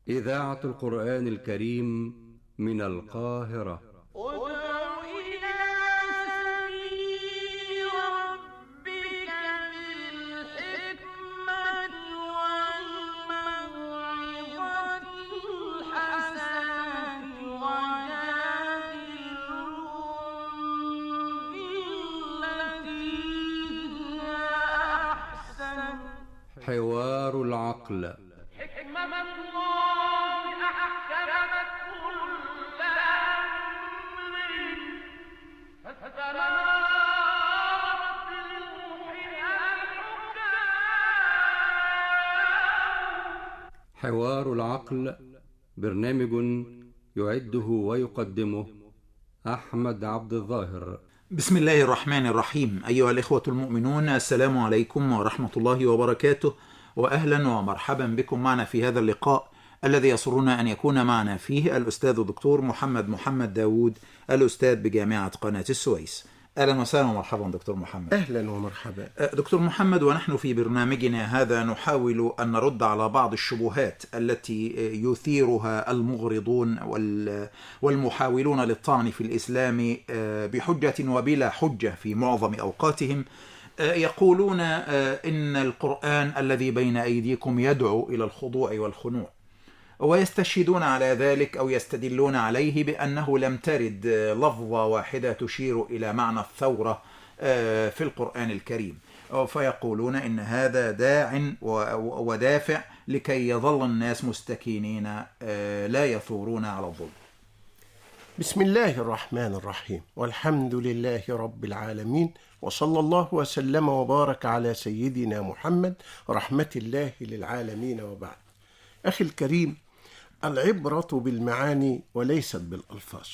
إذاعة القرآن الكريم من القاهرة. ادع إلى سبيل ربك بالحكمة والموعظة الحسنة وجادلهم بالتي هي أحسن. حوار العقل. حكمة الله أحكمت كل أمر فاستمرت لروحها الحكام. حوار العقل برنامج يعده ويقدمه أحمد عبد الظاهر. بسم الله الرحمن الرحيم. أيها الإخوة المؤمنون، السلام عليكم ورحمة الله وبركاته، وأهلا ومرحبا بكم معنا في هذا اللقاء الذي يسرنا أن يكون معنا فيه الأستاذ الدكتور محمد داود، الأستاذ بجامعة قناة السويس. أهلا وسهلا ومرحبا دكتور محمد. أهلا ومرحبا دكتور محمد، ونحن في برنامجنا هذا نحاول أن نرد على بعض الشبهات التي يثيرها المغرضون والمحاولون للطعن في الإسلام بحجة وبلا حجة في معظم أوقاتهم. يقولون إن القرآن الذي بين أيديكم يدعو إلى الخضوع والخنوع، ويستشهدون على ذلك أو يستدلون عليه بأنه لم ترد لفظة واحدة تشير إلى معنى الثورة في القرآن الكريم، فيقولون إن هذا داع ودافع لكي يظل الناس مستكينين لا يثورون على الظلم. بسم الله الرحمن الرحيم، والحمد لله رب العالمين، وصلى الله وسلم وبارك على سيدنا محمد رحمة الله للعالمين، وبعد. أخي الكريم، العبرة بالمعاني وليست بالألفاظ،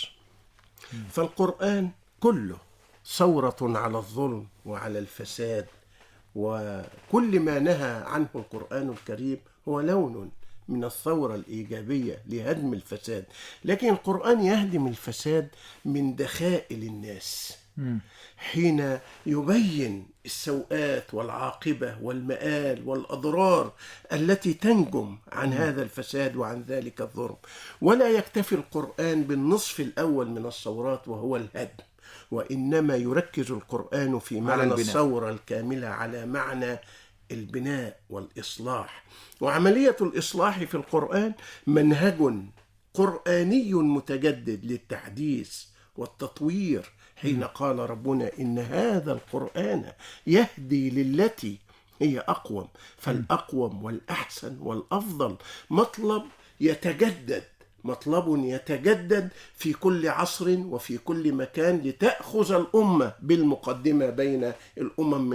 فالقرآن كله ثورة على الظلم وعلى الفساد، وكل ما نهى عنه القرآن الكريم هو لون من الثورة الإيجابية لهدم الفساد. لكن القرآن يهدم الفساد من دخائل الناس حين يبين السوءات والعاقبة والمآل والأضرار التي تنجم عن هذا الفساد وعن ذلك الظلم. ولا يكتفي القرآن بالنصف الأول من الثورات وهو الهدم، وإنما يركز القرآن في معنى الثورة الكاملة على معنى البناء والإصلاح. وعملية الإصلاح في القرآن منهج قرآني متجدد للتحديث والتطوير، حين قال ربنا إن هذا القرآن يهدي للتي هي أقوم، فالأقوم والأحسن والأفضل مطلب يتجدد في كل عصر وفي كل مكان، لتأخذ الأمة بالمقدمة بين الأمم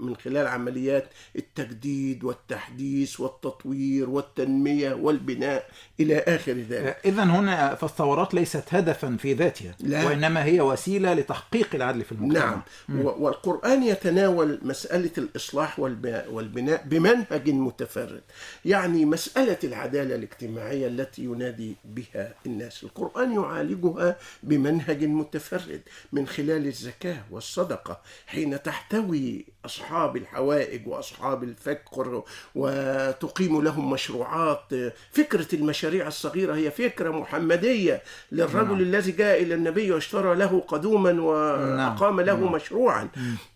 من خلال عمليات التجديد والتحديث والتطوير والتنمية والبناء إلى آخر ذلك. إذن هنا فالثورات ليست هدفا في ذاتها، وإنما هي وسيلة لتحقيق العدل في المجتمع. نعم. والقرآن يتناول مسألة الإصلاح والبناء بمنهج متفرد. يعني مسألة العدالة الاجتماعية التي ينادي بها الناس، القرآن يعالجها بمنهج متفرد من خلال الزكاة والصدقة، حين تحتوي أصحاب الحوائج وأصحاب الفقر وتقيم لهم مشروعات. فكرة المشاريع الصغيرة هي فكرة محمدية للرجل الذي جاء إلى النبي واشترى له قدوما وأقام له مشروعا.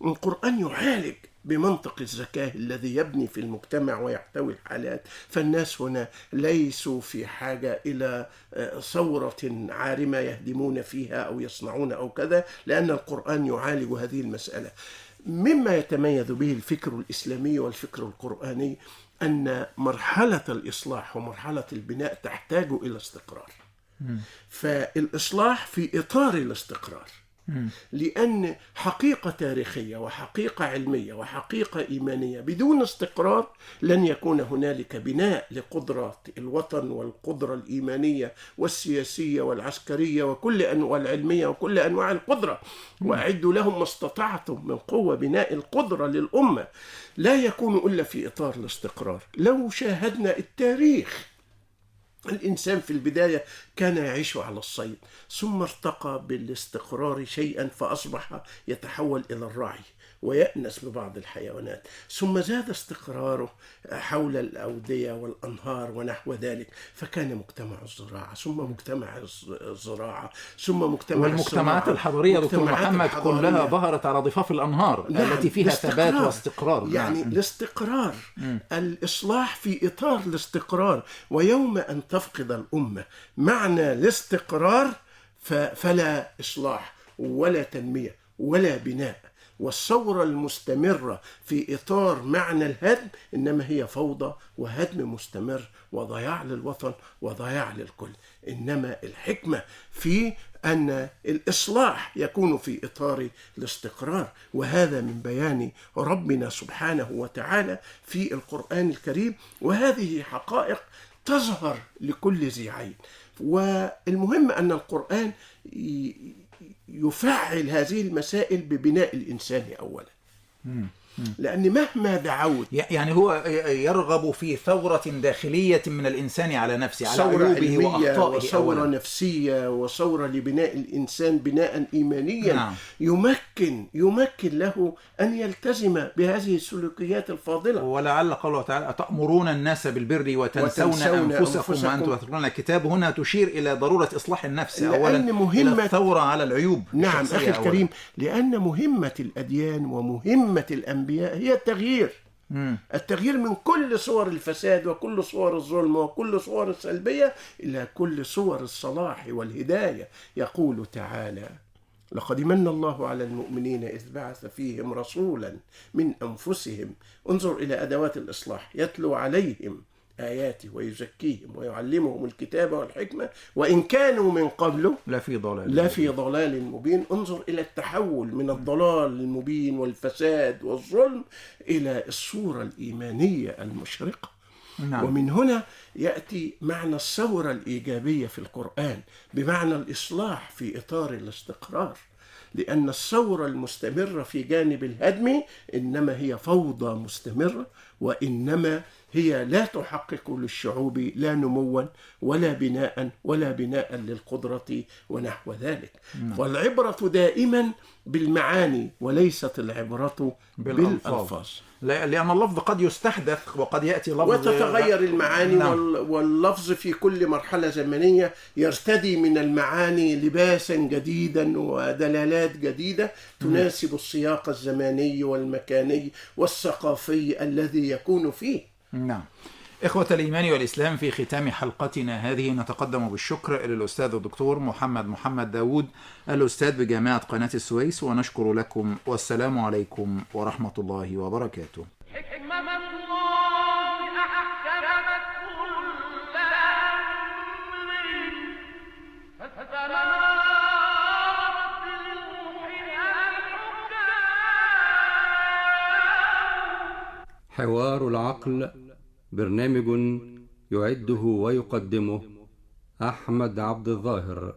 القرآن يعالج بمنطق الزكاة الذي يبني في المجتمع ويحتوي الحالات. فالناس هنا ليسوا في حاجة إلى ثورة عارمة يهدمون فيها أو يصنعون أو كذا، لأن القرآن يعالج هذه المسألة. مما يتميز به الفكر الإسلامي والفكر القرآني أن مرحلة الإصلاح ومرحلة البناء تحتاج إلى استقرار، فالإصلاح في إطار الاستقرار، لأن حقيقة تاريخية وحقيقة علمية وحقيقة إيمانية بدون استقرار لن يكون هنالك بناء لقدرة الوطن والقدرة الإيمانية والسياسية والعسكرية وكل أنواع العلمية وكل أنواع القدرة. وأعدوا لهم ما استطعتم من قوة. بناء القدرة للأمة لا يكون إلا في إطار الاستقرار. لو شاهدنا التاريخ، الإنسان في البداية كان يعيش على الصيد، ثم ارتقى بالاستقرار شيئا فأصبح يتحول إلى الرعي، ويأنس ببعض الحيوانات، ثم زاد استقراره حول الأودية والأنهار ونحو ذلك، فكان مجتمع الزراعة ثم مجتمع الزراعة ثم مجتمع والمجتمعات الصناعة. الحضرية دكتور مجتمعات محمد الحضارية. كلها ظهرت على ضفاف الأنهار التي فيها ثبات واستقرار. يعني الاستقرار، الإصلاح في إطار الاستقرار. ويوم أن تفقد الأمة معنى الاستقرار فلا إصلاح ولا تنمية ولا بناء. والثورة المستمرة في إطار معنى الهدم إنما هي فوضى وهدم مستمر وضياع للوطن وضياع للكل. إنما الحكمة في أن الإصلاح يكون في إطار الاستقرار، وهذا من بيان ربنا سبحانه وتعالى في القرآن الكريم، وهذه حقائق تظهر لكل ذي عين. والمهم أن القرآن يفعل هذه المسائل ببناء الإنسان أولا، لأن مهما دعوت يعني هو يرغب في ثورة داخلية من الإنسان على نفسه، على ثورة عيوبه وأخطائه وثورة أولا. نفسية وثورة لبناء الإنسان بناء إيمانيا. نعم. يمكن له أن يلتزم بهذه السلوكيات الفاضلة. ولعل قوله تعالى أتأمرون الناس بالبر وتنسون أنفسكم وأنتم تتلون الكتاب، هنا تشير إلى ضرورة إصلاح النفس أولا، إلى الثورة على العيوب. نعم أخي الكريم، لأن مهمة الأديان ومهمة الأنبياء هي التغيير. التغيير من كل صور الفساد وكل صور الظلم وكل صور السلبية إلى كل صور الصلاح والهداية. يقول تعالى: لقد من الله على المؤمنين إذ بعث فيهم رسولا من أنفسهم. انظر إلى أدوات الإصلاح: يتلو عليهم آياته ويزكيهم ويعلمهم الكتاب والحكمة وإن كانوا من قبل لفي ضلال مبين. انظر إلى التحول من الضلال المبين والفساد والظلم إلى الصورة الإيمانية المشرقة. نعم. ومن هنا يأتي معنى الثورة الإيجابية في القرآن بمعنى الإصلاح في إطار الاستقرار، لأن الثورة المستمرة في جانب الهدم إنما هي فوضى مستمرة، وإنما هي لا تحقق للشعوب لا نموا ولا بناء للقدرة ونحو ذلك. والعبرة دائما بالمعاني وليست العبرة بالألفاظ، لأن اللفظ قد يستحدث وقد يأتي لفظ وتتغير المعاني. نعم. واللفظ في كل مرحلة زمنية يرتدي من المعاني لباسا جديدا ودلالات جديدة تناسب السياق الزماني والمكاني والثقافي الذي يكون فيه. نعم. إخوة الإيمان والإسلام، في ختام حلقتنا هذه نتقدم بالشكر للأستاذ الدكتور محمد داود، الأستاذ بجامعة قناة السويس، ونشكر لكم، والسلام عليكم ورحمة الله وبركاته. حكمة الله أحكمت كل أمر فسلامات لروحها الحكام. حوار العقل، برنامج يعده ويقدمه أحمد عبد الظاهر.